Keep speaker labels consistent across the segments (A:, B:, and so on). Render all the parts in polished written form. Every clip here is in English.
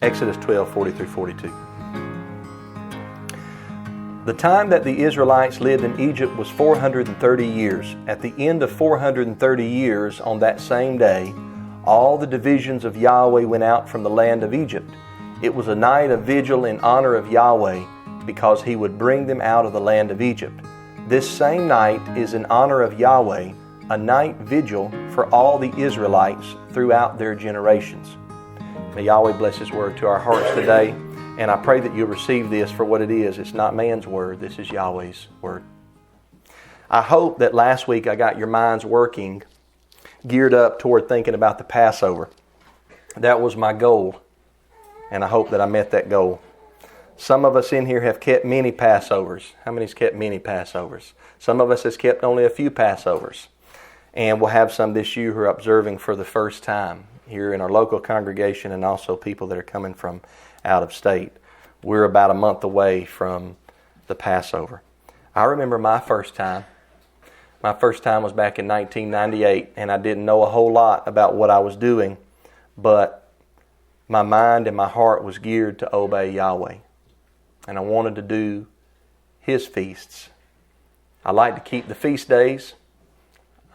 A: Exodus 12, 40 through 42. The time that the Israelites lived in Egypt was 430 years. At the end of 430 years, on that same day, all the divisions of Yahweh went out from the land of Egypt. It was a night of vigil in honor of Yahweh, because He would bring them out of the land of Egypt. This same night is in honor of Yahweh, a night vigil for all the Israelites throughout their generations. May Yahweh bless His word to our hearts today. And I pray that you'll receive this for what it is. It's not man's word. This is Yahweh's word. I hope that last week I got your minds working, geared up toward thinking about the Passover. That was my goal. And I hope that I met that goal. Some of us in here have kept many Passovers. How many's kept many Passovers? Some of us has kept only a few Passovers. And we'll have some this year who are observing for the first time here in our local congregation, and also people that are coming from out of state. We're about a month away from the Passover. I remember my first time. My first time was back in 1998, and I didn't know a whole lot about what I was doing, but my mind and my heart was geared to obey Yahweh. And I wanted to do His feasts. I like to keep the feast days.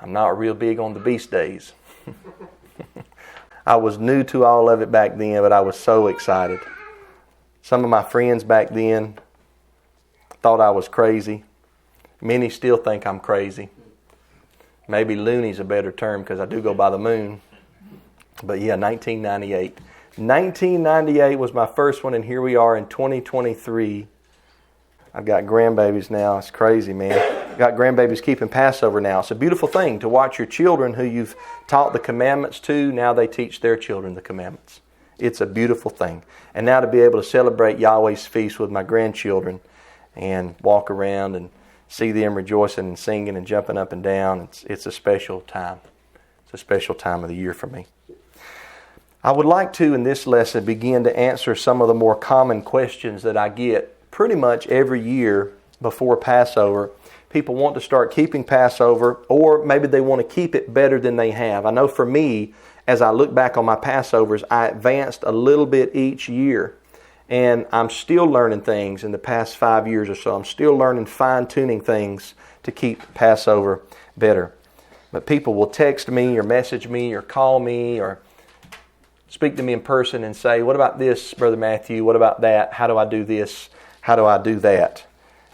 A: I'm not real big on the beast days. I was new to all of it back then, but I was so excited. Some of my friends back then thought I was crazy. Many still think I'm crazy. Maybe loony's a better term because I do go by the moon. But yeah, 1998. 1998 was my first one, and here we are in 2023. I've got grandbabies now. It's crazy, man. Got grandbabies keeping Passover now. It's a beautiful thing to watch your children who you've taught the commandments to. Now they teach their children the commandments. It's a beautiful thing. And now to be able to celebrate Yahweh's feast with my grandchildren and walk around and see them rejoicing and singing and jumping up and down, it's a special time. It's a special time of the year for me. I would like to, in this lesson, begin to answer some of the more common questions that I get pretty much every year before Passover. People want to start keeping Passover, or maybe they want to keep it better than they have. I know for me, as I look back on my Passovers, I advanced a little bit each year. And I'm still learning things in the past 5 years or so. I'm still learning, fine-tuning things to keep Passover better. But people will text me or message me or call me or speak to me in person and say, what about this, Brother Matthew? What about that? How do I do this? How do I do that?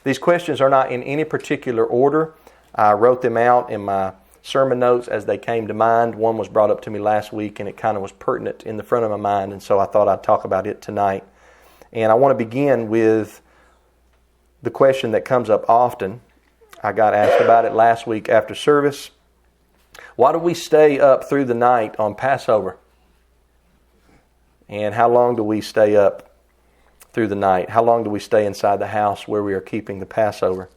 A: These questions are not in any particular order. I wrote them out in my sermon notes as they came to mind. One was brought up to me last week, and it kind of was pertinent in the front of my mind, and so I thought I'd talk about it tonight. And I want to begin with the question that comes up often. I got asked about it last week after service. Why do we stay up through the night on Passover? And how long do we stay up through the night? How long do we stay inside the house where we are keeping the Passover?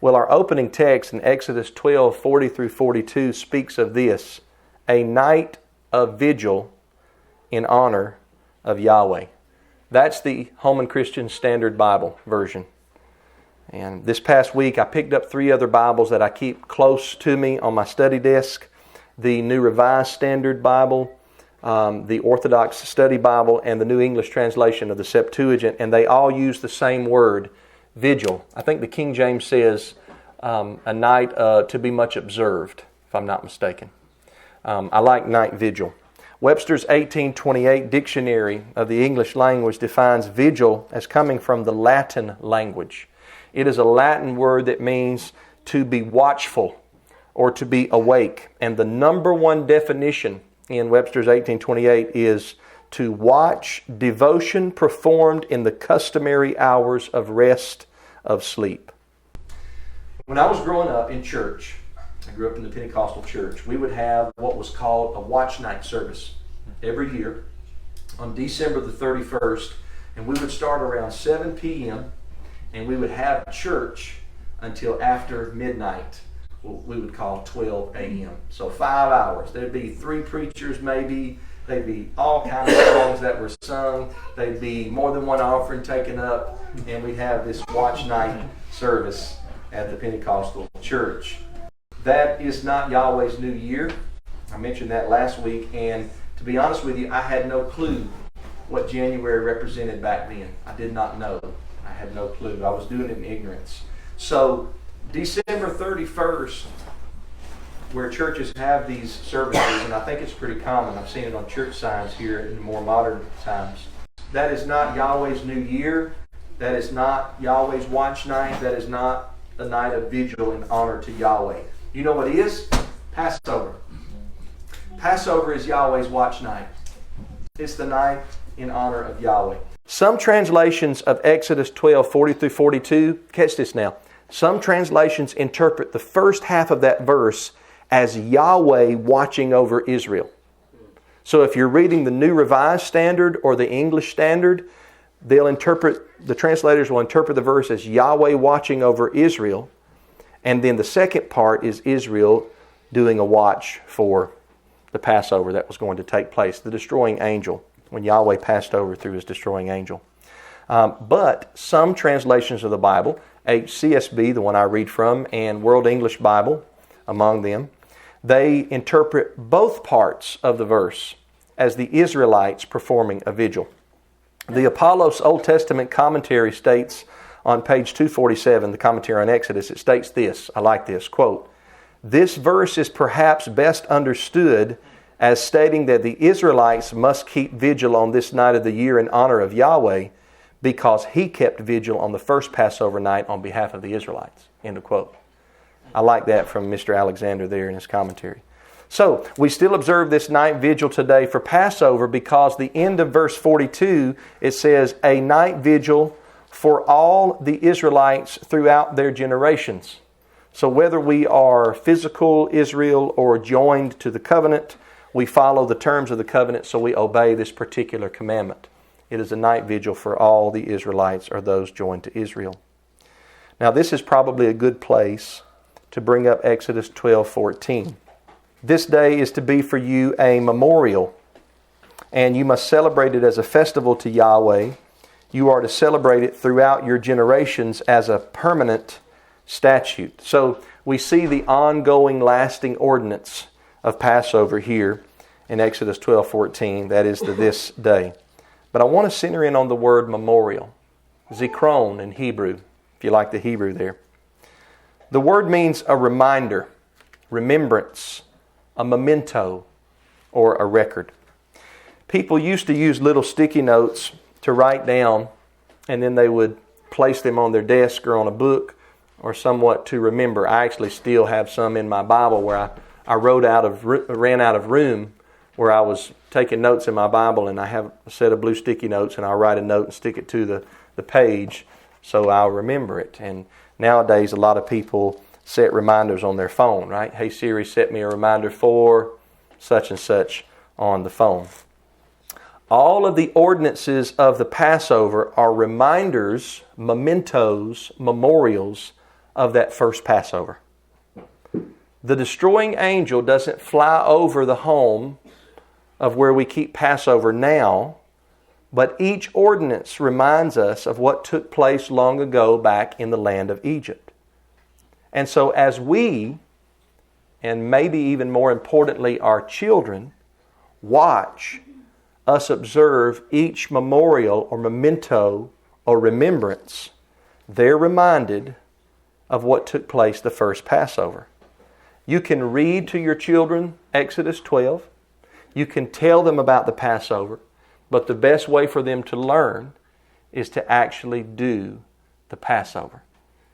A: Well, our opening text in Exodus 12, 40 through 42 speaks of this, a night of vigil in honor of Yahweh. That's the Holman Christian Standard Bible version. And this past week I picked up 3 other Bibles that I keep close to me on my study desk. The New Revised Standard Bible, the Orthodox Study Bible, and the New English Translation of the Septuagint. And they all use the same word, vigil. I think the King James says a night to be much observed, if I'm not mistaken. I like night vigil. Webster's 1828 Dictionary of the English Language defines vigil as coming from the Latin language. It is a Latin word that means to be watchful or to be awake. And the number one definition in Webster's 1828 is to watch devotion performed in the customary hours of rest, of sleep. When I was growing up in church, I grew up in the Pentecostal church, we would have what was called a watch night service every year on December the 31st, and we would start around 7 p.m. and we would have church until after midnight, what we would call 12 a.m. So 5 hours. There'd be 3 preachers maybe. There'd be all kinds of songs that were sung. There'd be more than one offering taken up, and we'd have this watch night service at the Pentecostal church. That is not Yahweh's New Year. I mentioned that last week, and to be honest with you, I had no clue what January represented back then. I did not know. I had no clue. I was doing it in ignorance. So December 31st, where churches have these services, and I think it's pretty common. I've seen it on church signs here in more modern times. That is not Yahweh's New Year. That is not Yahweh's watch night. That is not the night of vigil in honor to Yahweh. You know what it is? Passover. Passover is Yahweh's watch night. It's the night in honor of Yahweh. Some translations of Exodus 12, 40 through 42, catch this now. Some translations interpret the first half of that verse as Yahweh watching over Israel. So if you're reading the New Revised Standard or the English Standard, the translators will interpret the verse as Yahweh watching over Israel. And then the second part is Israel doing a watch for the Passover that was going to take place, the destroying angel, when Yahweh passed over through His destroying angel. But some translations of the Bible, HCSB, the one I read from, and World English Bible, among them, they interpret both parts of the verse as the Israelites performing a vigil. The Apollos Old Testament commentary states on page 247, the commentary on Exodus, it states this, I like this, quote, "This verse is perhaps best understood as stating that the Israelites must keep vigil on this night of the year in honor of Yahweh because He kept vigil on the first Passover night on behalf of the Israelites." End of quote. I like that from Mr. Alexander there in his commentary. So, we still observe this night vigil today for Passover because the end of verse 42, it says, "A night vigil for all the Israelites throughout their generations." So whether we are physical Israel or joined to the covenant, we follow the terms of the covenant, so we obey this particular commandment. It is a night vigil for all the Israelites or those joined to Israel. Now this is probably a good place to bring up Exodus 12:14. This day is to be for you a memorial, and you must celebrate it as a festival to Yahweh. You are to celebrate it throughout your generations as a permanent statute. So we see the ongoing, lasting ordinance of Passover here in Exodus 12:14. That is this day. But I want to center in on the word memorial. Zikron in Hebrew, if you like the Hebrew there. The word means a reminder, remembrance, a memento, or a record. People used to use little sticky notes to write down, and then they would place them on their desk or on a book or somewhat to remember. I actually still have some in my Bible where I ran out of room where I was taking notes in my Bible, and I have a set of blue sticky notes, and I'll write a note and stick it to the page so I'll remember it. And nowadays a lot of people set reminders on their phone, right? Hey Siri, set me a reminder for such and such on the phone. All of the ordinances of the Passover are reminders, mementos, memorials of that first Passover. The destroying angel doesn't fly over the home of where we keep Passover now, but each ordinance reminds us of what took place long ago back in the land of Egypt. And so as we, and maybe even more importantly our children, watch us observe each memorial or memento or remembrance, they're reminded of what took place the first Passover. You can read to your children Exodus 12. You can tell them about the Passover. But the best way for them to learn is to actually do the Passover.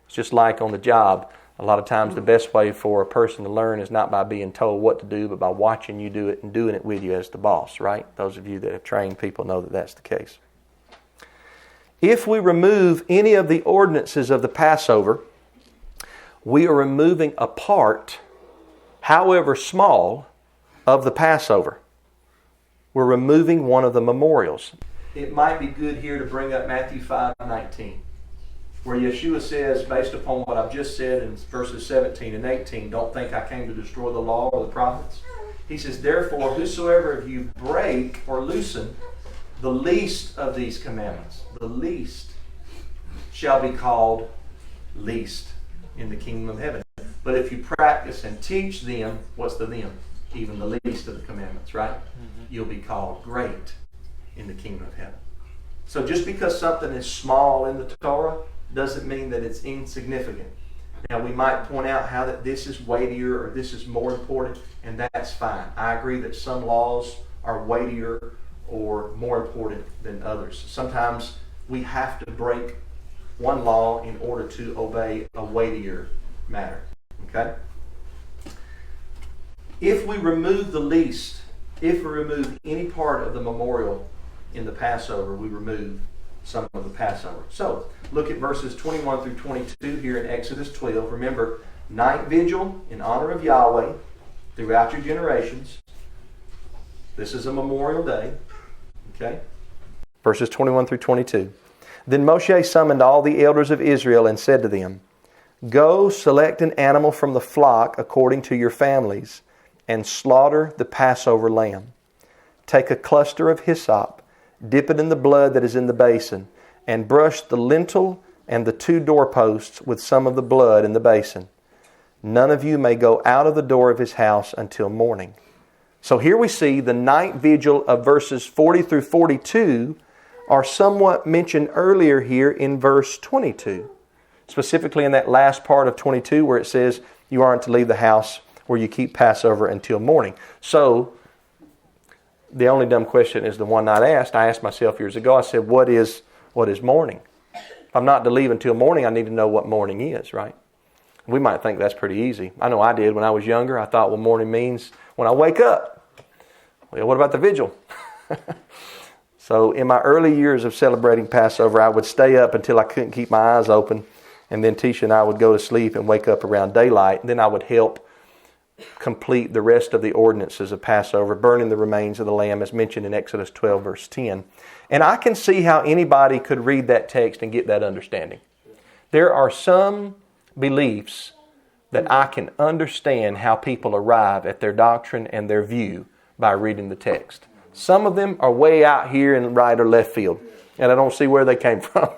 A: It's just like on the job. A lot of times the best way for a person to learn is not by being told what to do, but by watching you do it and doing it with you as the boss, right? Those of you that have trained people know that that's the case. If we remove any of the ordinances of the Passover, we are removing a part, however small, of the Passover. We're removing one of the memorials. It might be good here to bring up Matthew 5:19, where Yeshua says, based upon what I've just said in verses 17 and 18, don't think I came to destroy the law or the prophets. He says, therefore, whosoever of you break or loosen the least of these commandments, the least, shall be called least in the kingdom of heaven. But if you practice and teach them, what's the them? Even the least of the commandments, right? You'll be called great in the kingdom of heaven. So just because something is small in the Torah doesn't mean that it's insignificant. Now we might point out how that this is weightier or this is more important, and that's fine. I agree that some laws are weightier or more important than others. Sometimes we have to break one law in order to obey a weightier matter. Okay? If we remove the least, if we remove any part of the memorial in the Passover, we remove some of the Passover. So, look at verses 21 through 22 here in Exodus 12. Remember, night vigil in honor of Yahweh throughout your generations. This is a memorial day. Okay? Verses 21 through 22. Then Moshe summoned all the elders of Israel and said to them, Go, select an animal from the flock according to your families, and slaughter the Passover lamb. Take a cluster of hyssop, dip it in the blood that is in the basin, and brush the lintel and the 2 doorposts with some of the blood in the basin. None of you may go out of the door of his house until morning. So here we see the night vigil of verses 40 through 42 are somewhat mentioned earlier here in verse 22. Specifically in that last part of 22 where it says you aren't to leave the house where you keep Passover until morning. So, the only dumb question is the one I asked myself years ago. I said, what is morning? If I'm not to leave until morning, I need to know what morning is, right? We might think that's pretty easy. I know I did when I was younger. I thought, well, morning means when I wake up. Well, what about the vigil? So in my early years of celebrating Passover, I would stay up until I couldn't keep my eyes open. And then Tisha and I would go to sleep and wake up around daylight. And then I would help complete the rest of the ordinances of Passover, burning the remains of the lamb as mentioned in Exodus 12 verse 10. And I can see how anybody could read that text and get that understanding. There are some beliefs that I can understand how people arrive at their doctrine and their view by reading the text. Some of them are way out here in right or left field, and I don't see where they came from.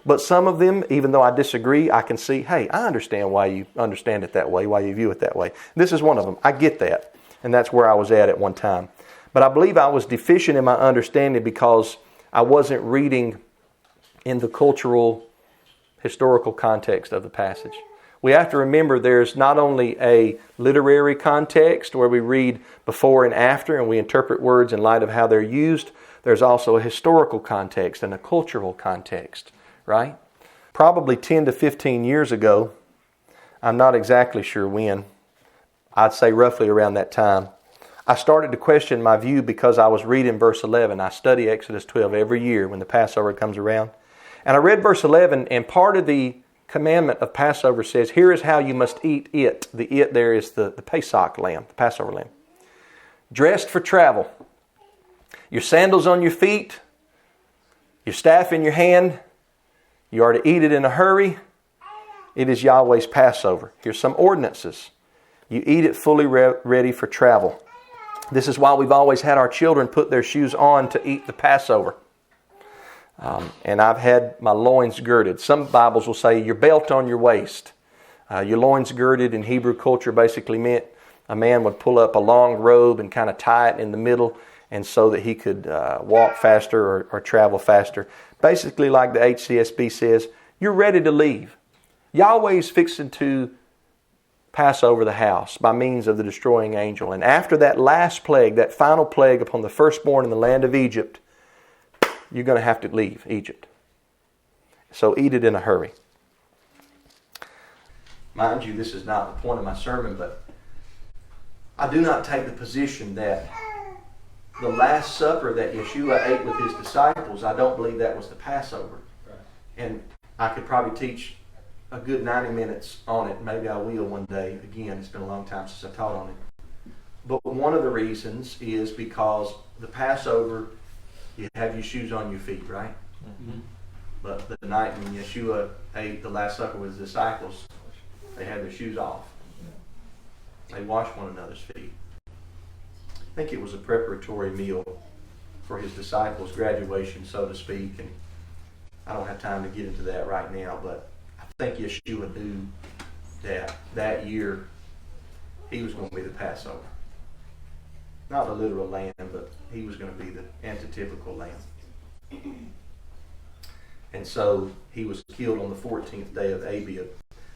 A: But some of them, even though I disagree, I can see, hey, I understand why you understand it that way, why you view it that way. This is one of them. I get that. And that's where I was at one time. But I believe I was deficient in my understanding because I wasn't reading in the cultural, historical context of the passage. We have to remember there's not only a literary context where we read before and after and we interpret words in light of how they're used. There's also a historical context and a cultural context. Right? Probably 10 to 15 years ago, I'm not exactly sure when, I'd say roughly around that time, I started to question my view because I was reading verse 11. I study Exodus 12 every year when the Passover comes around. And I read verse 11, and part of the commandment of Passover says, here is how you must eat it. The it there is the Pesach lamb, the Passover lamb. Dressed for travel. Your sandals on your feet, your staff in your hand. You are to eat it in a hurry. It is Yahweh's Passover. Here's some ordinances. You eat it fully ready for travel. This is why we've always had our children put their shoes on to eat the Passover. And I've had my loins girded. Some Bibles will say your belt on your waist. Your loins girded in Hebrew culture basically meant a man would pull up a long robe and kind of tie it in the middle, and so that he could walk faster or travel faster. Basically, like the HCSB says, you're ready to leave. Yahweh's fixing to pass over the house by means of the destroying angel. And after that last plague, that final plague upon the firstborn in the land of Egypt, you're going to have to leave Egypt. So eat it in a hurry. Mind you, this is not the point of my sermon, but I do not take the position that the Last Supper that Yeshua ate with his disciples, I don't believe that was the Passover. Right. And I could probably teach a good 90 minutes on it. Maybe I will one day. Again, it's been a long time since I taught on it. But one of the reasons is because the Passover, you have your shoes on your feet, right? Mm-hmm. But the night when Yeshua ate the Last Supper with his disciples, they had their shoes off. They washed one another's feet. I think it was a preparatory meal for his disciples' graduation, so to speak. And I don't have time to get into that right now, but I think Yeshua knew that year he was going to be the Passover. not the literal lamb, but he was going to be the antitypical lamb. And so he was killed on the 14th day of Abib.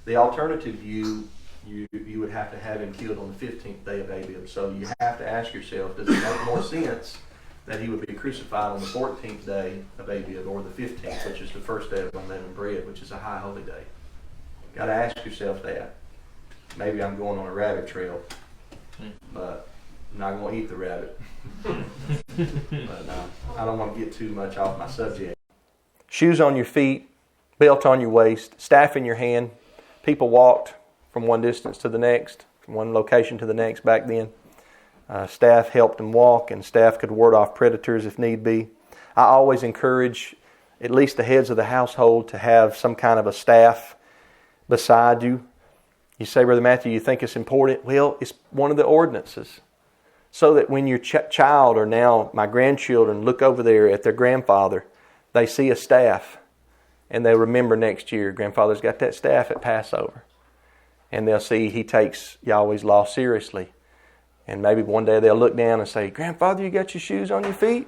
A: The alternative view, you would have to have him killed on the 15th day of Abib. So you have to ask yourself, does it make more sense that he would be crucified on the 14th day of Abib or the 15th, which is the first day of unleavened bread, which is a high holy day? Got to ask yourself that. Maybe I'm going on a rabbit trail, but I'm not going to eat the rabbit. But I don't want to get too much off my subject. Shoes on your feet, belt on your waist, staff in your hand. People walked from one distance to the next, from one location to the next back then. Staff helped them walk, and staff could ward off predators if need be. I always encourage at least the heads of the household to have some kind of a staff beside you. You say, Brother Matthew, you think it's important? Well, it's one of the ordinances. So that when your child, or now my grandchildren, look over there at their grandfather, they see a staff, and they remember next year, grandfather's got that staff at Passover. And they'll see he takes Yahweh's law seriously. And maybe one day they'll look down and say, Grandfather, you got your shoes on your feet?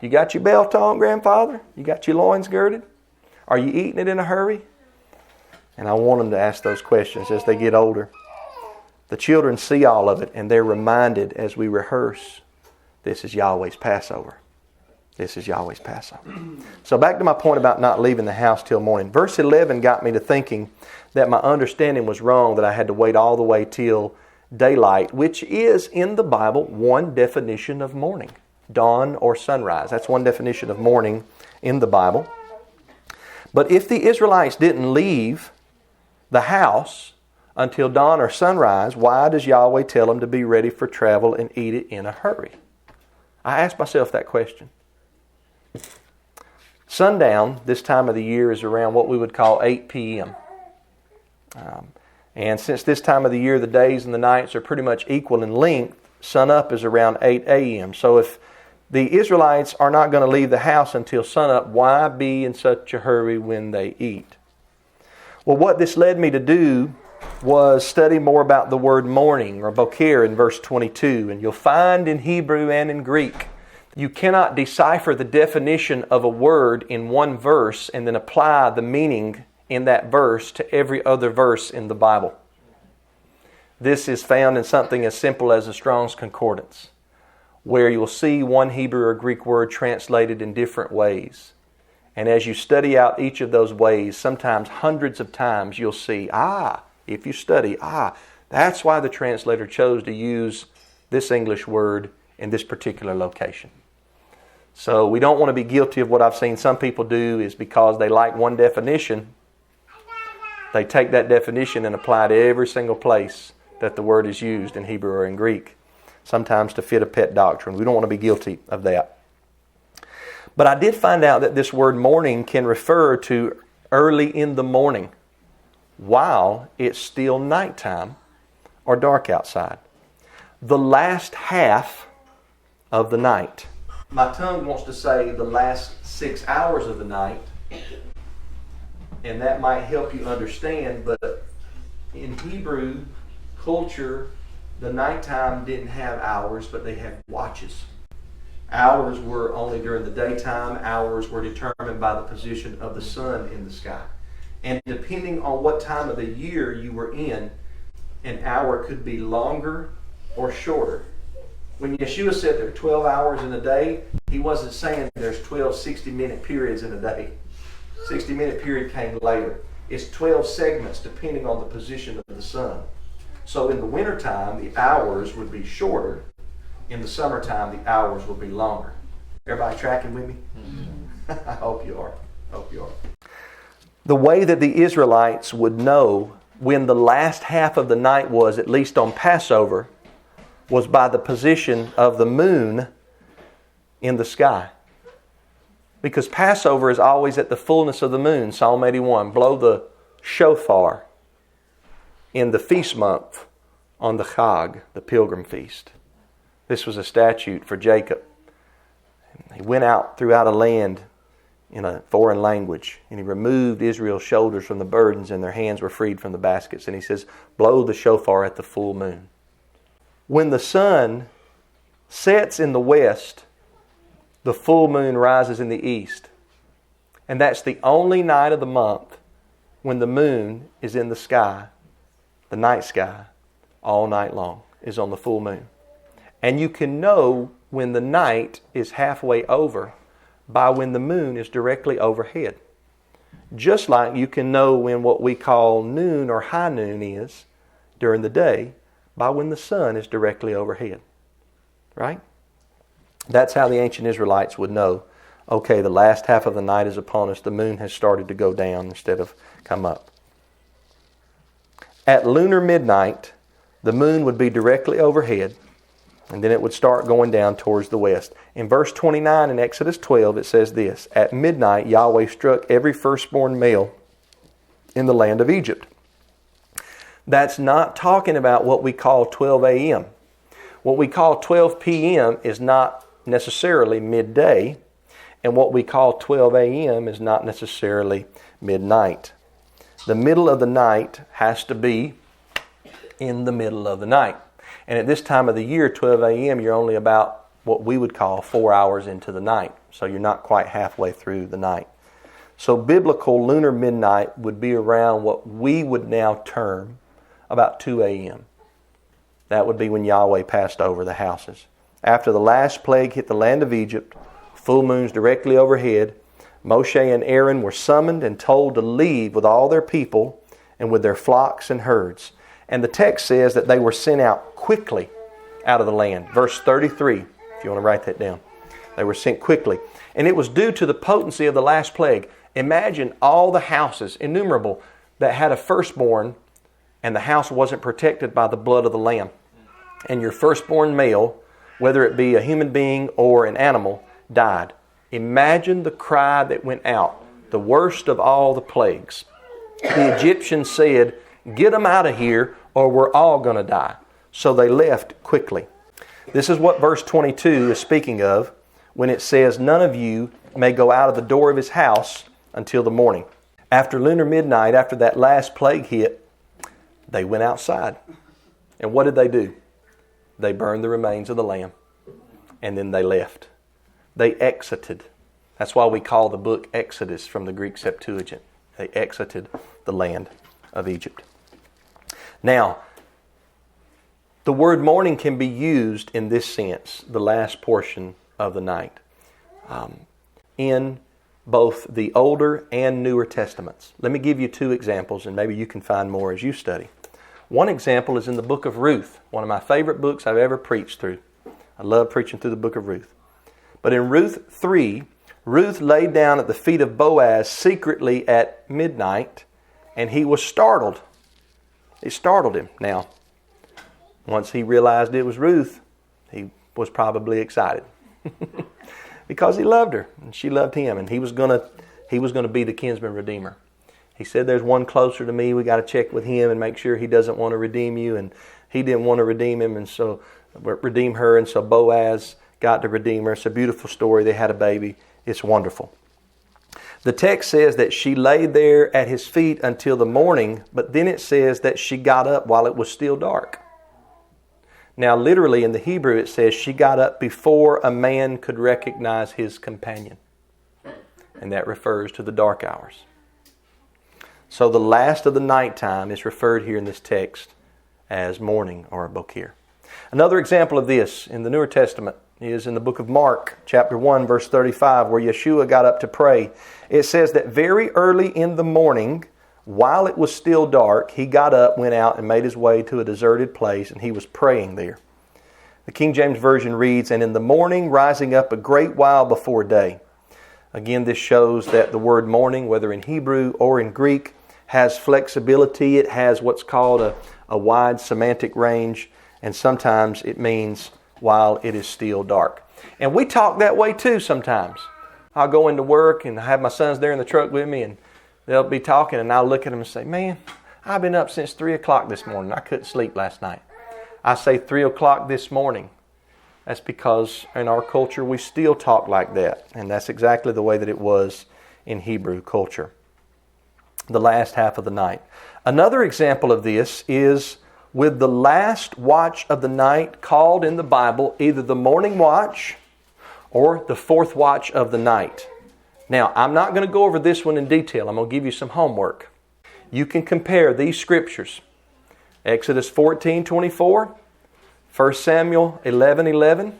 A: You got your belt on, Grandfather? You got your loins girded? Are you eating it in a hurry? And I want them to ask those questions as they get older. The children see all of it, and they're reminded as we rehearse, this is Yahweh's Passover. This is Yahweh's Passover. So back to my point about not leaving the house till morning. Verse 11 got me to thinking that my understanding was wrong, that I had to wait all the way till daylight, which is in the Bible one definition of morning. Dawn or sunrise. That's one definition of morning in the Bible. But if the Israelites didn't leave the house until dawn or sunrise, why does Yahweh tell them to be ready for travel and eat it in a hurry? I asked myself that question. Sundown, this time of the year, is around what we would call 8 p.m. And since this time of the year, the days and the nights are pretty much equal in length, sunup is around 8 a.m. So if the Israelites are not going to leave the house until sunup, why be in such a hurry when they eat? Well, what this led me to do was study more about the word mourning, or boker, in verse 22. And you'll find in Hebrew and in Greek, you cannot decipher the definition of a word in one verse and then apply the meaning in that verse to every other verse in the Bible. This is found in something as simple as the Strong's Concordance, where you'll see one Hebrew or Greek word translated in different ways. And as you study out each of those ways, sometimes hundreds of times, you'll see, if you study, that's why the translator chose to use this English word in this particular location. So we don't want to be guilty of what I've seen some people do, is because they like one definition, they take that definition and apply it to every single place that the word is used in Hebrew or in Greek, sometimes to fit a pet doctrine. We don't want to be guilty of that. But I did find out that this word morning can refer to early in the morning, while it's still nighttime or dark outside. The last half of the night. My tongue wants to say the last 6 hours of the night, and that might help you understand, but in Hebrew culture, the nighttime didn't have hours, but they had watches. Hours were only during the daytime. Hours were determined by the position of the sun in the sky. And depending on what time of the year you were in, an hour could be longer or shorter. When Yeshua said there are 12 hours in a day, he wasn't saying there's 12 60-minute periods in a day. 60-minute period came later. It's 12 segments depending on the position of the sun. So in the wintertime, the hours would be shorter. In the summertime, the hours will be longer. Everybody tracking with me? Mm-hmm. I hope you are. The way that the Israelites would know when the last half of the night was, at least on Passover, was by the position of the moon in the sky. Because Passover is always at the fullness of the moon. Psalm 81, blow the shofar in the feast month on the Chag, the pilgrim feast. This was a statute for Jacob. He went out throughout a land in a foreign language, and he removed Israel's shoulders from the burdens, and their hands were freed from the baskets. And he says, blow the shofar at the full moon. When the sun sets in the west, the full moon rises in the east. And that's the only night of the month when the moon is in the sky, the night sky, all night long, is on the full moon. And you can know when the night is halfway over by when the moon is directly overhead. Just like you can know when what we call noon or high noon is during the day by when the sun is directly overhead. Right? That's how the ancient Israelites would know, okay, the last half of the night is upon us. The moon has started to go down instead of come up. At lunar midnight, the moon would be directly overhead, and then it would start going down towards the west. In verse 29 in Exodus 12, it says this, "At midnight Yahweh struck every firstborn male in the land of Egypt." That's not talking about what we call 12 a.m. What we call 12 p.m. is not necessarily midday, and what we call 12 a.m. is not necessarily midnight. The middle of the night has to be in the middle of the night. And at this time of the year, 12 a.m., you're only about what we would call 4 hours into the night. So you're not quite halfway through the night. So biblical lunar midnight would be around what we would now term about 2 a.m. That would be when Yahweh passed over the houses. After the last plague hit the land of Egypt, full moons directly overhead, Moshe and Aaron were summoned and told to leave with all their people and with their flocks and herds. And the text says that they were sent out quickly out of the land. Verse 33, if you want to write that down. They were sent quickly. And it was due to the potency of the last plague. Imagine all the houses, innumerable, that had a firstborn and the house wasn't protected by the blood of the Lamb. And your firstborn male, whether it be a human being or an animal, died. Imagine the cry that went out, the worst of all the plagues. The Egyptians said, "Get them out of here or we're all going to die." So they left quickly. This is what verse 22 is speaking of when it says, "None of you may go out of the door of his house until the morning." After lunar midnight, after that last plague hit, they went outside. And what did they do? They burned the remains of the lamb. And then they left. They exited. That's why we call the book Exodus from the Greek Septuagint. They exited the land of Egypt. Now, the word morning can be used in this sense, the last portion of the night, in both the Older and Newer Testaments. Let me give you two examples, and maybe you can find more as you study. One example is in the book of Ruth, one of my favorite books I've ever preached through. I love preaching through the book of Ruth. But in Ruth 3, Ruth laid down at the feet of Boaz secretly at midnight, and he was startled. It startled him. Now, once he realized it was Ruth, he was probably excited because he loved her and she loved him, and he was going to be the kinsman redeemer. He said, "There's one closer to me. We got to check with him and make sure he doesn't want to redeem you." And he didn't want to redeem him, and so redeem her, and so Boaz got to redeem her. It's a beautiful story. They had a baby. It's wonderful. The text says that she laid there at his feet until the morning, but then it says that she got up while it was still dark. Now, literally in the Hebrew, it says she got up before a man could recognize his companion. And that refers to the dark hours. So the last of the nighttime is referred here in this text as morning or bokir. Another example of this in the Newer Testament is in the book of Mark, chapter 1, verse 35, where Yeshua got up to pray. It says that very early in the morning, while it was still dark, he got up, went out, and made his way to a deserted place, and he was praying there. The King James Version reads, "And in the morning, rising up a great while before day." Again, this shows that the word morning, whether in Hebrew or in Greek, has flexibility. It has what's called a wide semantic range, and sometimes it means while it is still dark. And we talk that way too sometimes. I'll go into work and I have my sons there in the truck with me, and they'll be talking, and I'll look at them and say, "Man, I've been up since 3 o'clock this morning. I couldn't sleep last night." I say 3 o'clock this morning. That's because in our culture we still talk like that. And that's exactly the way that it was in Hebrew culture. The last half of the night. Another example of this is with the last watch of the night called in the Bible either the morning watch or the fourth watch of the night. Now, I'm not going to go over this one in detail. I'm going to give you some homework. You can compare these scriptures. Exodus 14:24, 1 Samuel 11:11,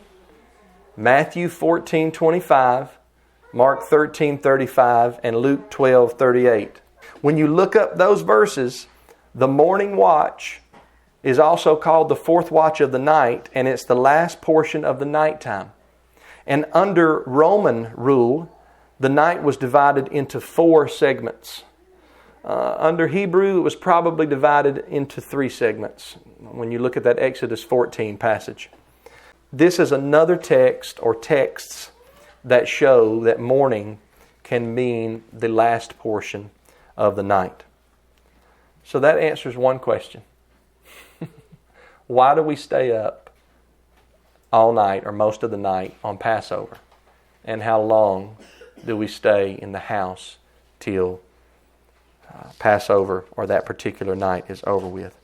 A: Matthew 14:25, Mark 13:35, and Luke 12:38. When you look up those verses, the morning watch is also called the fourth watch of the night, and it's the last portion of the nighttime. And under Roman rule, the night was divided into 4 segments. Under Hebrew, it was probably divided into 3 segments when you look at that Exodus 14 passage. This is another text or texts that show that morning can mean the last portion of the night. So that answers one question. Why do we stay up all night or most of the night on Passover? And how long do we stay in the house till Passover or that particular night is over with?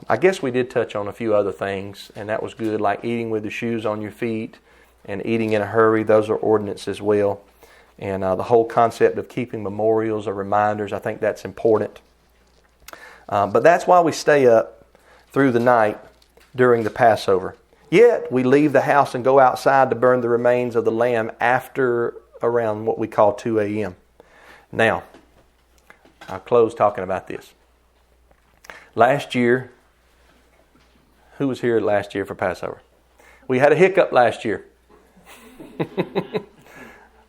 A: I guess we did touch on a few other things, and that was good, like eating with the shoes on your feet and eating in a hurry. Those are ordinances as well. And the whole concept of keeping memorials or reminders, I think that's important. But that's why we stay up through the night during the Passover. Yet we leave the house and go outside to burn the remains of the lamb after around what we call 2 a.m. Now, I'll close talking about this. Last year, who was here last year for Passover? We had a hiccup last year.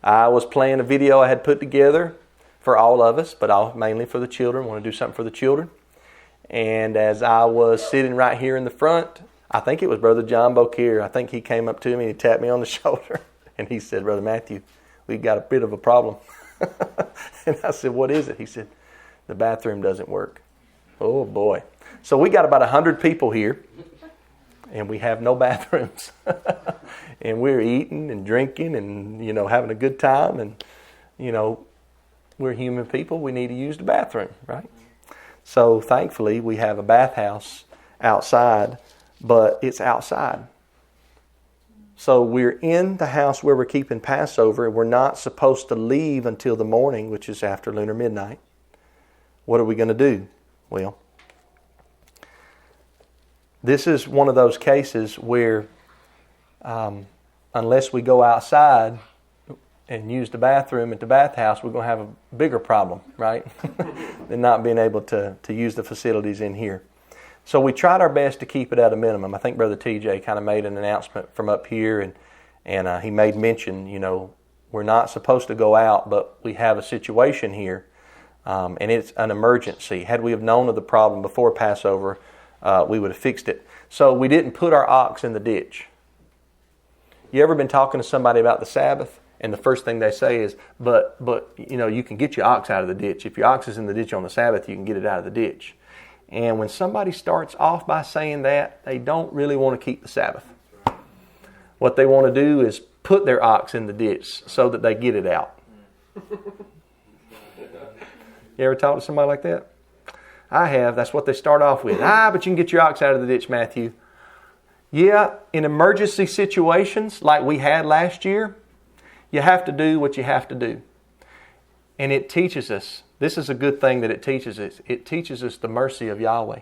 A: I was playing a video I had put together for all of us, but mainly for the children. I want to do something for the children. And as I was sitting right here in the front, I think it was Brother John Bokir. I think he came up to me and he tapped me on the shoulder. And he said, "Brother Matthew, we've got a bit of a problem." And I said, "What is it?" He said, "The bathroom doesn't work." Oh boy. So we got about 100 people here. And we have no bathrooms. And we're eating and drinking and, having a good time. And, we're human people. We need to use the bathroom, right? So thankfully we have a bathhouse outside, but it's outside. So we're in the house where we're keeping Passover, and we're not supposed to leave until the morning, which is after lunar midnight. What are we going to do? Well, this is one of those cases where unless we go outside and use the bathroom at the bathhouse, we're going to have a bigger problem, right? Than not being able to use the facilities in here. So we tried our best to keep it at a minimum. I think Brother TJ kind of made an announcement from up here, and he made mention, we're not supposed to go out, but we have a situation here, and it's an emergency. Had we have known of the problem before Passover, we would have fixed it. So we didn't put our ox in the ditch. You ever been talking to somebody about the Sabbath? And the first thing they say is, but you can get your ox out of the ditch. If your ox is in the ditch on the Sabbath, you can get it out of the ditch. And when somebody starts off by saying that, they don't really want to keep the Sabbath. What they want to do is put their ox in the ditch so that they get it out. You ever talk to somebody like that? I have. That's what they start off with. But you can get your ox out of the ditch, Matthew. Yeah, in emergency situations like we had last year, you have to do what you have to do. And it teaches us, this is a good thing that it teaches us. It teaches us the mercy of Yahweh.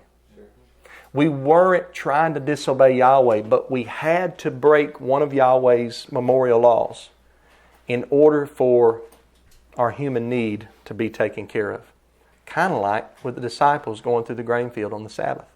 A: We weren't trying to disobey Yahweh, but we had to break one of Yahweh's memorial laws in order for our human need to be taken care of. Kind of like with the disciples going through the grain field on the Sabbath.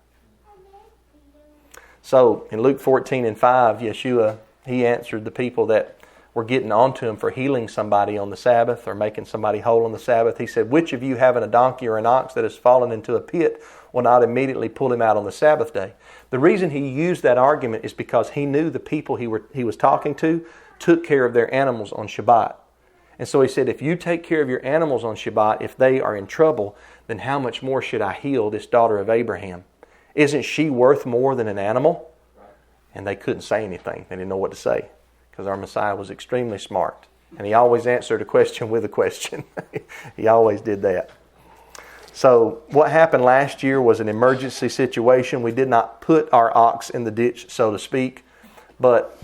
A: So in Luke 14:5, Yeshua, he answered the people that were getting onto him for healing somebody on the Sabbath or making somebody whole on the Sabbath. He said, "Which of you having a donkey or an ox that has fallen into a pit will not immediately pull him out on the Sabbath day?" The reason he used that argument is because he knew the people he was talking to took care of their animals on Shabbat. And so he said, if you take care of your animals on Shabbat, if they are in trouble, then how much more should I heal this daughter of Abraham? Isn't she worth more than an animal? And they couldn't say anything. They didn't know what to say because our Messiah was extremely smart. And he always answered a question with a question. He always did that. So what happened last year was an emergency situation. We did not put our ox in the ditch, so to speak, but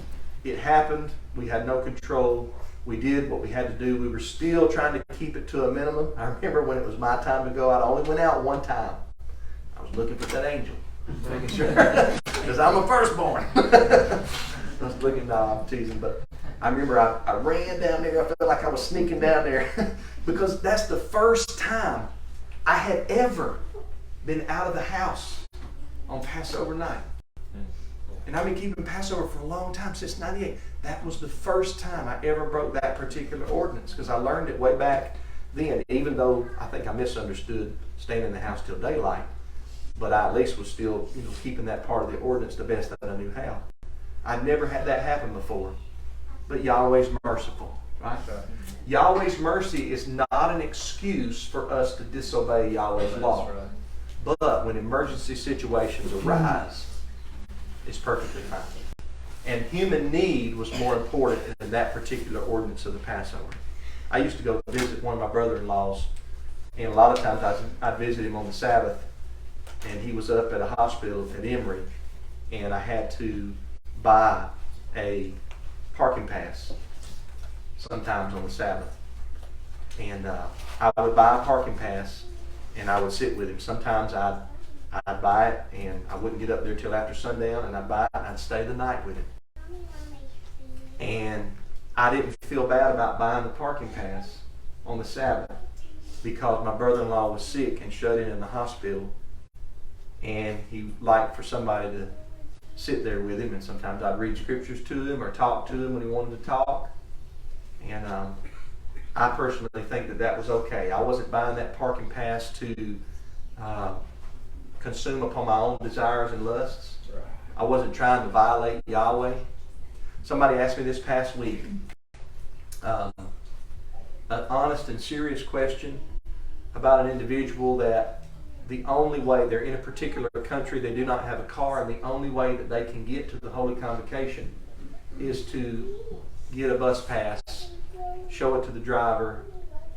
A: it happened. We had no control. We did what we had to do. We were still trying to keep it to a minimum. I remember when it was my time to go out, I only went out one time. I was looking for that angel, making sure, because I'm a firstborn. I was looking, no, I'm teasing, but I remember I ran down there. I felt like I was sneaking down there because that's the first time I had ever been out of the house on Passover night. And I've been keeping Passover for a long time, since '98. That was the first time I ever broke that particular ordinance, because I learned it way back then, even though I think I misunderstood staying in the house till daylight. But I at least was still, keeping that part of the ordinance the best that I knew how. I'd never had that happen before. But Yahweh's merciful, right? Yahweh's mercy is not an excuse for us to disobey Yahweh's law. But when emergency situations arise, it's perfectly fine. And human need was more important than that particular ordinance of the Passover. I used to go visit one of my brother-in-laws, and a lot of times I'd visit him on the Sabbath, and he was up at a hospital at Emory, and I had to buy a parking pass sometimes on the Sabbath. And I would buy a parking pass, and I would sit with him. Sometimes I'd buy it, and I wouldn't get up there till after sundown, and I'd buy it, and I'd stay the night with him. And I didn't feel bad about buying the parking pass on the Sabbath, because my brother-in-law was sick and shut in the hospital, and he liked for somebody to sit there with him, and sometimes I'd read scriptures to him or talk to him when he wanted to talk. And I personally think that was okay. I wasn't buying that parking pass to consume upon my own desires and lusts. I wasn't trying to violate Yahweh. Somebody asked me this past week an honest and serious question about an individual that the only way, they're in a particular country, they do not have a car, and the only way that they can get to the Holy Convocation is to get a bus pass, show it to the driver,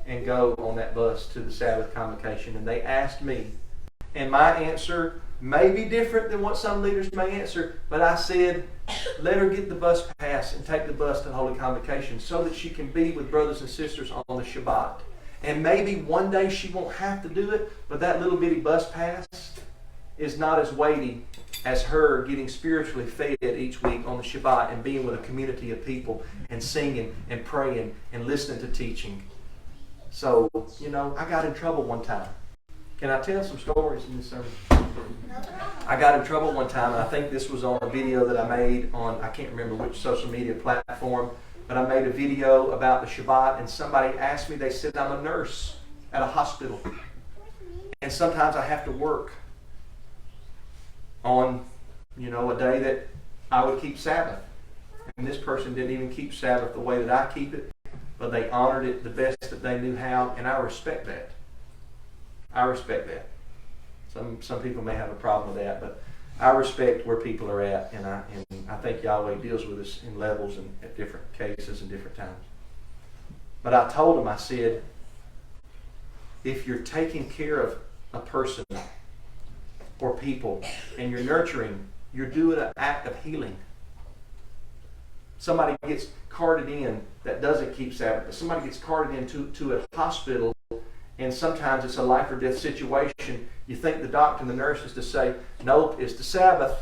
A: and go on that bus to the Sabbath Convocation. And they asked me, and my answer may be different than what some leaders may answer, but I said, let her get the bus pass and take the bus to the Holy Convocation so that she can be with brothers and sisters on the Shabbat. And maybe one day she won't have to do it, but that little bitty bus pass is not as weighty as her getting spiritually fed each week on the Shabbat and being with a community of people and singing and praying and listening to teaching. So, I got in trouble one time. Can I tell some stories in this sermon? I got in trouble one time, and I think this was on a video that I made on, I can't remember which social media platform, but I made a video about the Shabbat, and somebody asked me, they said, I'm a nurse at a hospital, and sometimes I have to work on, a day that I would keep Sabbath. And this person didn't even keep Sabbath the way that I keep it, but they honored it the best that they knew how, and I respect that. I respect that. Some people may have a problem with that, but I respect where people are at, and I think Yahweh deals with us in levels and at different cases and different times. But I told him, I said, if you're taking care of a person or people and you're nurturing, you're doing an act of healing. Somebody gets carted in that doesn't keep Sabbath, but somebody gets carted into a hospital, and sometimes it's a life or death situation. You think the doctor and the nurse is to say, nope, it's the Sabbath.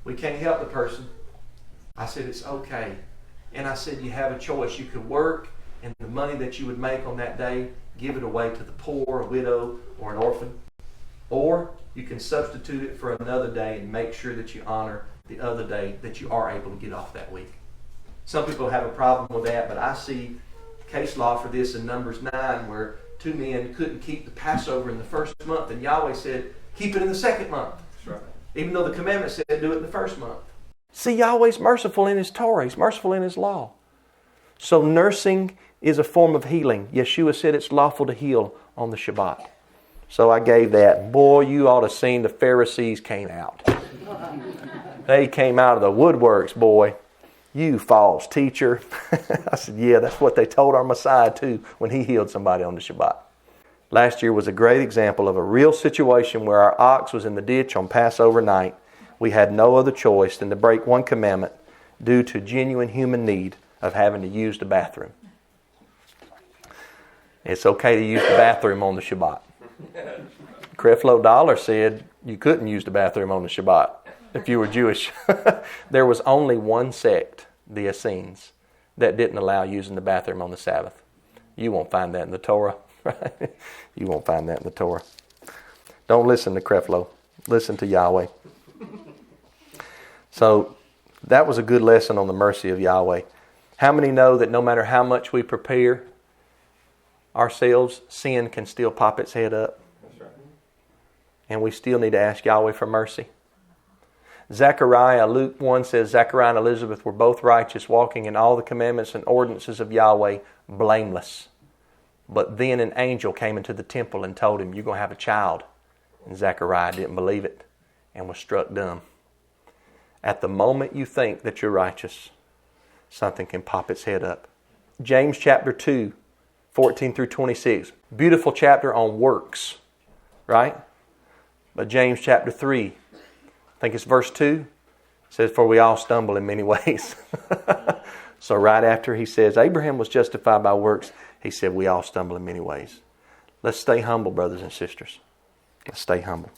A: We can't help the person. I said, it's okay. And I said, you have a choice. You could work, and the money that you would make on that day, give it away to the poor, a widow, or an orphan. Or you can substitute it for another day and make sure that you honor the other day that you are able to get off that week. Some people have a problem with that, but I see case law for this in Numbers 9, where two men couldn't keep the Passover in the first month, and Yahweh said, keep it in the second month. That's right. Even though the commandment said do it in the first month. See, Yahweh's merciful in His Torah. He's merciful in His law. So nursing is a form of healing. Yeshua said it's lawful to heal on the Shabbat. So I gave that. Boy, you ought to have seen the Pharisees came out. They came out of the woodworks, boy. You false teacher. I said, yeah, that's what they told our Messiah too when He healed somebody on the Shabbat. Last year was a great example of a real situation where our ox was in the ditch on Passover night. We had no other choice than to break one commandment due to genuine human need of having to use the bathroom. It's okay to use the bathroom on the Shabbat. Creflo Dollar said you couldn't use the bathroom on the Shabbat if you were Jewish. There was only one sect, the Essenes, that didn't allow using the bathroom on the Sabbath. You won't find that in the Torah. Right? You won't find that in the Torah. Don't listen to Creflo. Listen to Yahweh. So that was a good lesson on the mercy of Yahweh. How many know that no matter how much we prepare ourselves, sin can still pop its head up?
B: That's right.
A: And we still need to ask Yahweh for mercy. Zechariah, Luke 1 says, Zechariah and Elizabeth were both righteous, walking in all the commandments and ordinances of Yahweh, blameless. But then an angel came into the temple and told him, you're going to have a child. And Zechariah didn't believe it and was struck dumb. At the moment you think that you're righteous, something can pop its head up. James chapter 2, 14 through 26. Beautiful chapter on works, right? But James chapter 3, I think it's verse 2, says, for we all stumble in many ways. So right after he says, Abraham was justified by works, he said, we all stumble in many ways. Let's stay humble, brothers and sisters. Let's stay humble.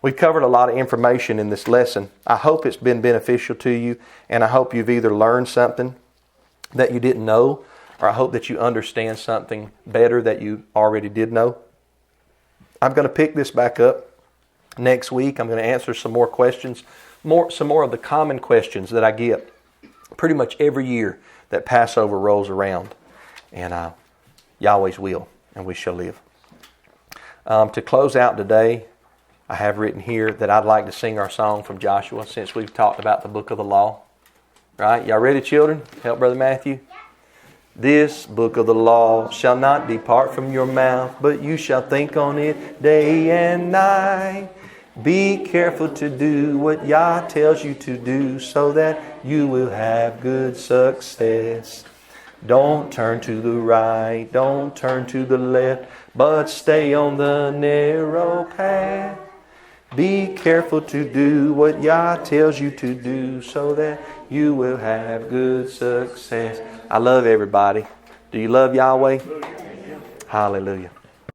A: We've covered a lot of information in this lesson. I hope it's been beneficial to you, and I hope you've either learned something that you didn't know, or I hope that you understand something better that you already did know. I'm going to pick this back up next week. I'm going to answer some more questions, some more of the common questions that I get pretty much every year that Passover rolls around. And Yahweh's will, and we shall live. To close out today, I have written here that I'd like to sing our song from Joshua since we've talked about the book of the law. Right? Y'all ready, children? Help Brother Matthew. This book of the law shall not depart from your mouth, but you shall think on it day and night. Be careful to do what Yah tells you to do so that you will have good success. Don't turn to the right, don't turn to the left, but stay on the narrow path. Be careful to do what Yah tells you to do so that you will have good success. I love everybody. Do you love Yahweh? Hallelujah.